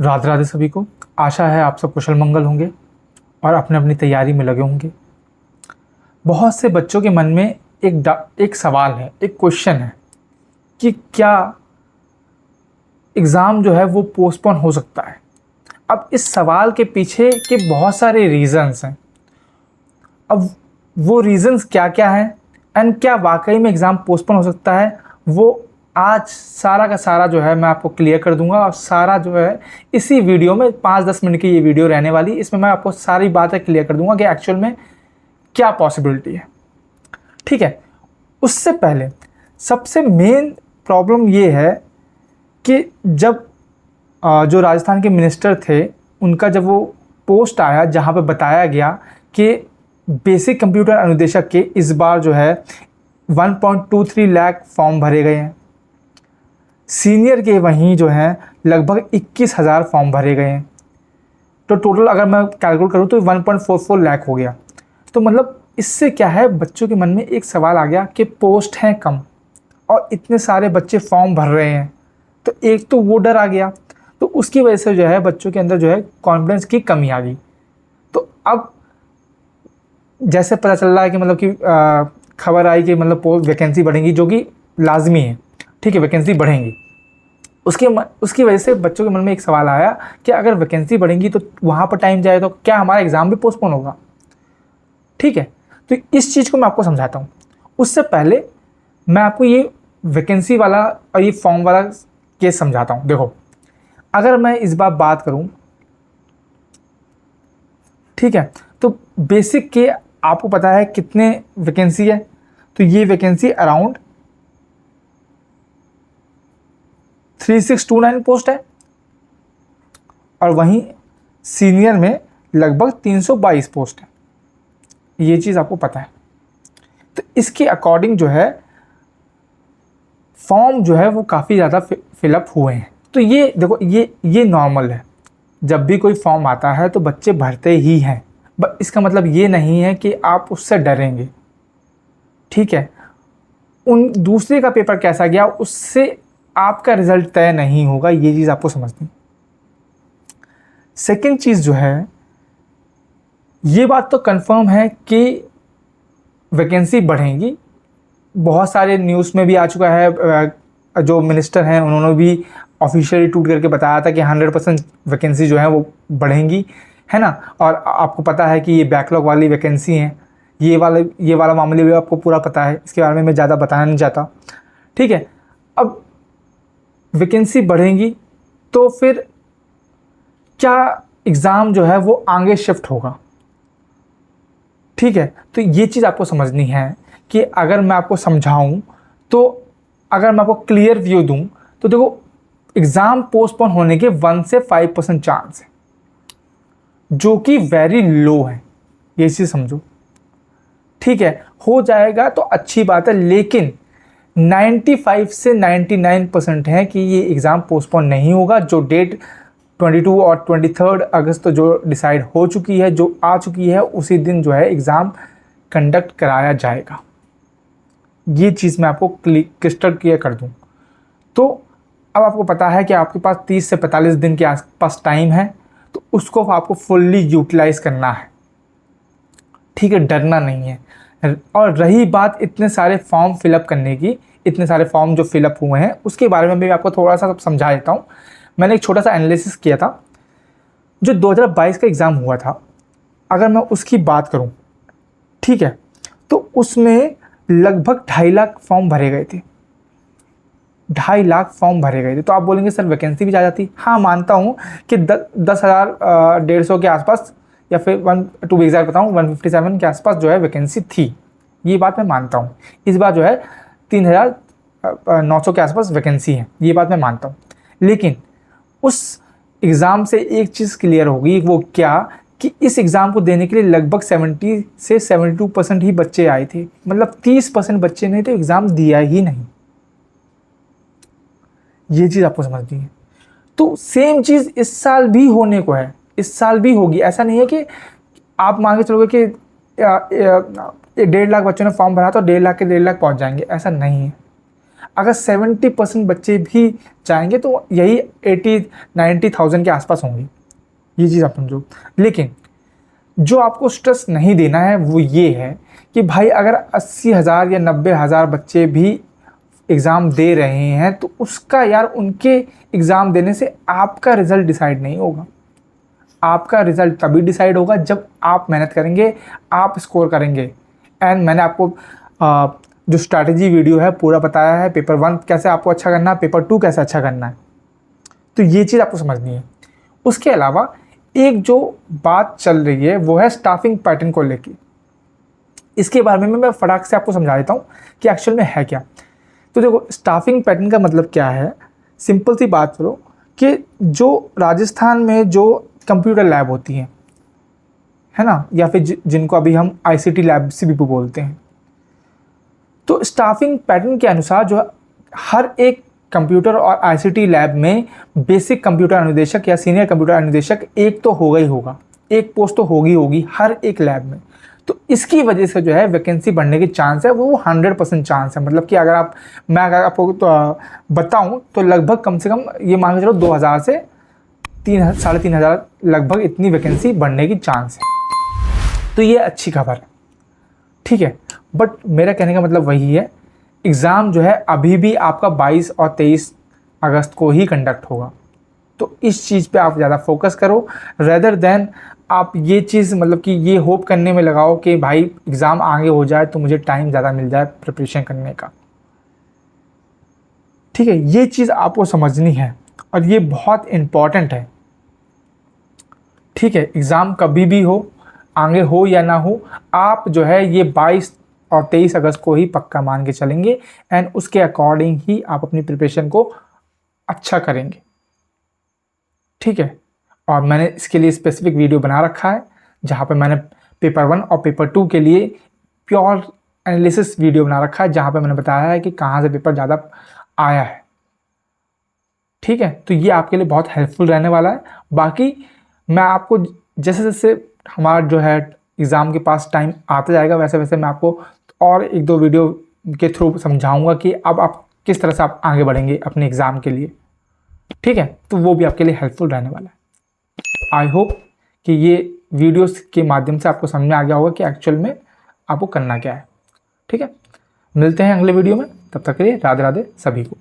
राधे राधे सभी को। आशा है आप सब कुशल मंगल होंगे और अपने अपनी तैयारी में लगे होंगे। बहुत से बच्चों के मन में एक सवाल है, एक क्वेश्चन है कि क्या एग्ज़ाम जो है वो पोस्टपोन हो सकता है। अब इस सवाल के पीछे के बहुत सारे रीज़न्स हैं। अब वो रीज़न्स क्या क्या हैं एंड क्या वाकई में एग्ज़ाम पोस्टपोन हो सकता है, वो आज सारा का सारा जो है मैं आपको क्लियर कर दूंगा। और सारा जो है इसी वीडियो में 5-10 मिनट की ये वीडियो रहने वाली, इसमें मैं आपको सारी बातें क्लियर कर दूंगा कि एक्चुअल में क्या पॉसिबिलिटी है। ठीक है, उससे पहले सबसे मेन प्रॉब्लम ये है कि जब जो राजस्थान के मिनिस्टर थे उनका जब वो पोस्ट आया जहाँ पे बताया गया कि बेसिक कंप्यूटर अनुदेशक के इस बार जो है 1.23 लाख फॉर्म भरे गए हैं, सीनियर के वहीं जो हैं लगभग 21,000 फॉर्म भरे गए हैं। तो टोटल अगर मैं कैलकुलेट करूँ तो 1.44 लाख हो गया। तो मतलब इससे क्या है, बच्चों के मन में एक सवाल आ गया कि पोस्ट हैं कम और इतने सारे बच्चे फॉर्म भर रहे हैं, तो एक तो वो डर आ गया। तो उसकी वजह से जो है बच्चों के अंदर जो है कॉन्फिडेंस की कमी आ गई। तो अब जैसे पता चल रहा है कि मतलब कि खबर आई कि मतलब वैकेंसी बढ़ेंगी, जो कि लाजमी है। ठीक है, वैकेंसी बढ़ेंगी। उसकी वजह से बच्चों के मन में एक सवाल आया कि अगर वैकेंसी बढ़ेंगी तो वहाँ पर टाइम जाए तो क्या हमारा एग्ज़ाम भी पोस्टपोन होगा। ठीक है, तो इस चीज़ को मैं आपको समझाता हूँ। उससे पहले मैं आपको ये वैकेंसी वाला और ये फॉर्म वाला केस समझाता हूँ। देखो, अगर मैं इस बार बात करूँ, ठीक है, तो बेसिक के आपको पता है कितने वैकेंसी है। तो ये वैकेंसी अराउंड 3629 पोस्ट है और वहीं सीनियर में लगभग 322 पोस्ट है। ये चीज़ आपको पता है। तो इसके अकॉर्डिंग जो है फॉर्म जो है वो काफ़ी ज़्यादा फिलअप हुए हैं। तो ये देखो, ये नॉर्मल है। जब भी कोई फॉर्म आता है तो बच्चे भरते ही हैं, बट इसका मतलब ये नहीं है कि आप उससे डरेंगे। ठीक है, उन दूसरे का पेपर कैसा गया उससे आपका रिजल्ट तय नहीं होगा, ये चीज़ आपको समझनी। सेकंड चीज़ जो है, ये बात तो कंफर्म है कि वैकेंसी बढ़ेंगी। बहुत सारे न्यूज़ में भी आ चुका है, जो मिनिस्टर हैं उन्होंने भी ऑफिशियली ट्वीट करके बताया था कि 100% वैकेंसी जो है वो बढ़ेंगी, है ना। और आपको पता है कि ये बैकलॉग वाली वैकेंसी हैं। ये वाला मामले भी आपको पूरा पता है, इसके बारे में मैं ज़्यादा बताना नहीं चाहता। ठीक है, अब वैकेंसी बढ़ेंगी तो फिर क्या एग्ज़ाम जो है वो आगे शिफ्ट होगा। ठीक है, तो ये चीज़ आपको समझनी है कि अगर मैं आपको समझाऊं, तो अगर मैं आपको क्लियर व्यू दूं, तो देखो एग्ज़ाम पोस्टपोन होने के 1 से 5% चांस है, जो कि वेरी लो है। ये चीज़ समझो। ठीक है, हो जाएगा तो अच्छी बात है, लेकिन 95 से 99% है कि ये एग्ज़ाम पोस्टपोन नहीं होगा। जो डेट 22 और 23 अगस्त जो डिसाइड हो चुकी है, जो आ चुकी है, उसी दिन जो है एग्ज़ाम कंडक्ट कराया जाएगा। ये चीज़ मैं आपको क्रिस्टल क्लियर कर दूं। तो अब आपको पता है कि आपके पास 30 से 45 दिन के आसपास टाइम है, तो उसको आपको फुल्ली यूटिलाइज़ करना है। ठीक है, डरना नहीं है। और रही बात इतने सारे फॉर्म फिलअप करने की, इतने सारे फॉर्म जो फिलअप हुए हैं उसके बारे में भी आपको थोड़ा सा समझा देता हूँ। मैंने एक छोटा सा एनालिसिस किया था। जो 2022 का एग्ज़ाम हुआ था, अगर मैं उसकी बात करूं, ठीक है, तो उसमें लगभग 2.5 लाख फॉर्म भरे गए थे। 2.5 लाख फॉर्म भरे गए थे। तो आप बोलेंगे सर वैकेंसी भी जा जाती। हाँ, मानता हूं कि 10,000 150 के आसपास, या फिर 1 टू बी एग्जैक्ट बताऊँ 157 के आसपास जो है वैकेंसी थी। ये बात मैं मानता हूँ। इस बार जो है 3,900 के आसपास वैकेंसी है, ये बात मैं मानता हूँ। लेकिन उस एग्ज़ाम से एक चीज़ क्लियर होगी, वो क्या, कि इस एग्ज़ाम को देने के लिए लगभग 70 से 72% ही बच्चे आए थे। मतलब 30% बच्चे ने तो एग्ज़ाम दिया ही नहीं। ये चीज़ आपको समझनी है। तो सेम चीज़ इस साल भी होने को है, इस साल भी होगी। ऐसा नहीं है कि आप मान के चलोगे कि 1.5 लाख बच्चों ने फॉर्म भरा तो 1.5 लाख के 1.5 लाख पहुँच जाएंगे, ऐसा नहीं है। अगर 70% बच्चे भी जाएंगे तो यही 80-90,000 के आसपास होंगे। ये चीज़ आप समझो। लेकिन जो आपको स्ट्रेस नहीं देना है वो ये है कि भाई अगर 80,000 या 90,000 बच्चे भी एग्ज़ाम दे रहे हैं तो उसका यार उनके एग्ज़ाम देने से आपका रिज़ल्ट डिसाइड नहीं होगा। आपका रिज़ल्ट तभी डिसाइड होगा जब आप मेहनत करेंगे, आप स्कोर करेंगे। एंड मैंने आपको जो स्ट्रैटेजी वीडियो है पूरा बताया है, पेपर 1 कैसे आपको अच्छा करना है, पेपर 2 कैसे अच्छा करना है। तो ये चीज़ आपको समझनी है। उसके अलावा एक जो बात चल रही है वो है स्टाफिंग पैटर्न को लेके। इसके बारे में मैं फटाक से आपको समझा देता हूँ कि एक्चुअल में है क्या। तो देखो, स्टाफिंग पैटर्न का मतलब क्या है, सिंपल सी बात करो कि जो राजस्थान में जो कंप्यूटर लैब होती हैं, है ना, या फिर जिनको अभी हम आईसीटी लैब से भी बोलते हैं, तो स्टाफिंग पैटर्न के अनुसार जो हर एक कंप्यूटर और आईसीटी लैब में बेसिक कंप्यूटर अनुदेशक या सीनियर कंप्यूटर अनुदेशक एक तो होगा ही होगा, एक पोस्ट तो होगी हर एक लैब में। तो इसकी वजह से जो है वैकेंसी बढ़ने की चांस है वो 100% चांस है। मतलब कि मैं अगर आपको तो बताऊं तो लगभग कम से कम ये मान के चलो 2,000 से 3,500 लगभग इतनी वैकेंसी बढ़ने की चांस है। तो ये अच्छी खबर है, ठीक है। बट मेरा कहने का मतलब वही है, एग्ज़ाम जो है अभी भी आपका 22 और 23 अगस्त को ही कंडक्ट होगा। तो इस चीज़ पे आप ज़्यादा फोकस करो रेदर देन आप ये चीज़ मतलब कि ये होप करने में लगाओ कि भाई एग्ज़ाम आगे हो जाए तो मुझे टाइम ज़्यादा मिल जाए प्रिपरेशन करने का, ठीक है। ये चीज़ आपको समझनी है और ये बहुत इम्पॉर्टेंट है, ठीक है। एग्ज़ाम कभी भी हो, आगे हो या ना हो, आप जो है ये 22 और 23 अगस्त को ही पक्का मान के चलेंगे एंड उसके अकॉर्डिंग ही आप अपनी प्रिपरेशन को अच्छा करेंगे, ठीक है। और मैंने इसके लिए स्पेसिफिक वीडियो बना रखा है जहाँ पे मैंने पेपर 1 और पेपर 2 के लिए प्योर एनालिसिस वीडियो बना रखा है, जहाँ पे मैंने बताया है कि कहाँ से पेपर ज़्यादा आया है, ठीक है। तो ये आपके लिए बहुत हेल्पफुल रहने वाला है। बाकी मैं आपको जैसे जैसे हमारा जो है एग्ज़ाम के पास टाइम आता जाएगा वैसे वैसे मैं आपको और 1-2 वीडियो के थ्रू समझाऊंगा कि अब आप किस तरह से आप आगे बढ़ेंगे अपने एग्ज़ाम के लिए, ठीक है। तो वो भी आपके लिए हेल्पफुल रहने वाला है। आई होप कि ये वीडियोस के माध्यम से आपको समझ में आ गया होगा कि एक्चुअल में आपको करना क्या है, ठीक है। मिलते हैं अगले वीडियो में, तब तक के लिए राधे राधे सभी को।